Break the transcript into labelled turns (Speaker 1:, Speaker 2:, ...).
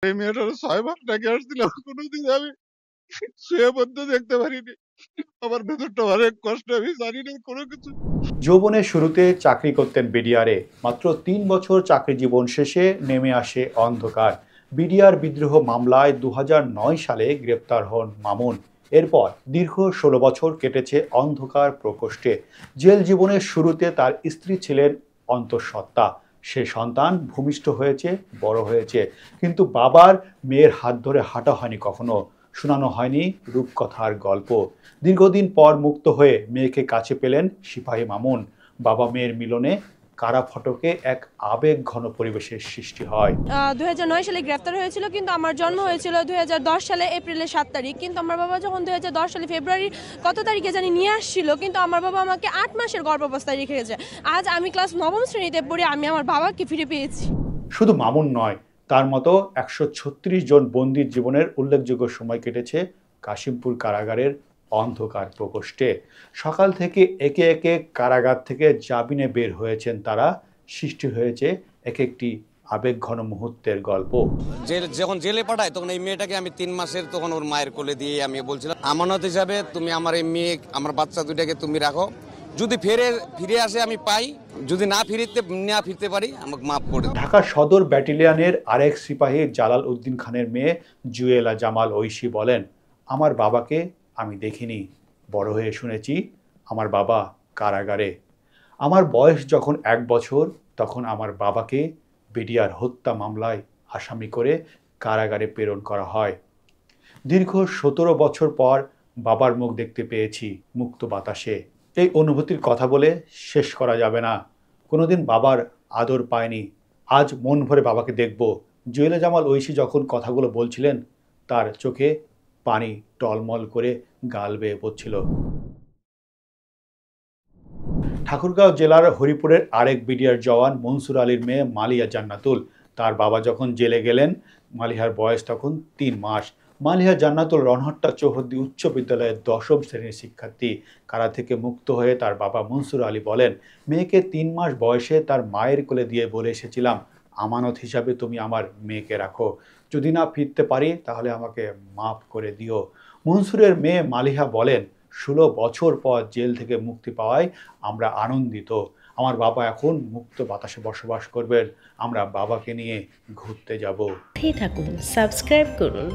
Speaker 1: এই মেয়েটার ৬ বার ডেকে আসছিলাম, কোনোদিন আমি শুয়ে পড়তে দেখতে পারিনি। আমার ভেতরটা অনেক কষ্ট, আমি জানি না কোনো কিছু।
Speaker 2: যৌবনের শুরুতে চাকরি করতেন বিডিআরে। মাত্র ৩ বছর চাকরি জীবন শেষে নেমে আসে অন্ধকার। বিডিআর বিদ্রোহ মামলায় ২০০৯ সালে গ্রেপ্তার হন মামুন। এরপর দীর্ঘ ১৬ বছর কেটেছে অন্ধকার প্রকোষ্ঠে। জেল জীবনের শুরুতে তার স্ত্রী ছিলেন অন্তঃসত্ত্বা। সে সন্তান ভূমিষ্ঠ হয়েছে, বড় হয়েছে, কিন্তু বাবার মেয়ের হাত ধরে হাঁটা হয়নি কখনো, শোনানো হয়নি রূপকথার গল্প। দীর্ঘদিন পর মুক্ত হয়ে মেয়েকে কাছে পেলেন সিপাহী মামুন। বাবা মেয়ের মিলনে কারা ফটকে এক আবেগ ঘন পরিবেশের সৃষ্টি হয়।
Speaker 3: ২০০৯ সালে গ্রেফতার হয়েছিল, কিন্তু আমার জন্ম হয়েছিল ২০১০ সালে এপ্রিলের ৭ তারিখ। কিন্তু আমার বাবা যখন ২০১০ সালে ফেব্রুয়ারির কত তারিখে জানি নিয়ে আসছিল, কিন্তু আমার বাবা আমাকে ৮ মাসের গর্ভাবস্থায় রেখে গেছে। আজ আমি ক্লাস ৯ম শ্রেণীতে পড়ি, আমি আমার বাবাকে ফিরে পেয়েছি।
Speaker 2: শুধু মামুন নয়, তার মতো ১৩৬ জন বন্দির জীবনের উল্লেখযোগ্য সময় কেটেছে কাশিমপুর কারাগারের অন্ধকার প্রকোষ্ঠে। সকাল থেকে একে একে কারাগার থেকে জামিনে বের হয়েছেন তারা। সৃষ্টি হয়েছে এক একটি আবেগঘন মুহূর্তের গল্প।
Speaker 4: যখন জেলে পাঠায় তখন এই মেয়েটাকে আমি ৩ মাসের তখন ওর মায়ের কোলে দিয়ে আমি বলছিলাম, আমানত হিসাবে তুমি আমার এই মেয়ে, আমার বাচ্চা দুইটাকে তুমি রাখো, যদি ফিরে আসে আমি পাই, যদি না ফিরতে পারি আমাকে মাফ করে দাও।
Speaker 2: ঢাকা সদর ব্যাটালিয়নের আরেক সিপাহী জালাল উদ্দিন খানের মেয়ে জুয়েলা জামাল ঐশী বলেন, আমার বাবাকে আমি দেখিনি, বড় হয়ে শুনেছি আমার বাবা কারাগারে। আমার বয়স যখন ১ বছর, তখন আমার বাবাকে বিডিআর হত্যা মামলায় আসামি করে কারাগারে প্রেরণ করা হয়। দীর্ঘ ১৭ বছর পর বাবার মুখ দেখতে পেয়েছি মুক্ত বাতাসে। এই অনুভূতির কথা বলে শেষ করা যাবে না। কোনোদিন বাবার আদর পায়নি, আজ মন ভরে বাবাকে দেখব। জুয়েলা জামাল ঐশী যখন কথাগুলো বলছিলেন, তার চোখে পানি টলমল করে গাল বেয়ে পড়ছিল। ঠাকুরগাঁও জেলার হরিপুরের আরেক বিডিআর জওয়ান মনসুর আলীর মেয়ে মালিয়া জান্নাতুল। তার বাবা যখন জেলে গেলেন, মালিহার বয়স তখন ৩ মাস। মালিহা জান্নাতুল রনহট্টা চৌহদ্দি উচ্চ বিদ্যালয়ের ১০ম শ্রেণীর শিক্ষার্থী। কারা থেকে মুক্ত হয়ে তার বাবা মনসুর আলী বলেন, মেয়েকে ৩ মাস বয়সে তার মায়ের কোলে দিয়ে বলে এসেছিলাম, আমানত হিসাবে তুমি আমার মেয়েকে রাখো, যদি না ফিরতে পারি তাহলে আমাকে মাফ করে দিও। মনসুরের মেয়ে মালিহা বলেন, ১৬ বছর পর জেল থেকে মুক্তি পাওয়ায় আমরা আনন্দিত। আমার বাবা এখন মুক্ত বাতাসে বসবাস করবেন, আমরা বাবাকে নিয়ে ঘুরতে যাব।
Speaker 5: থাকুন, সাবস্ক্রাইব করুন।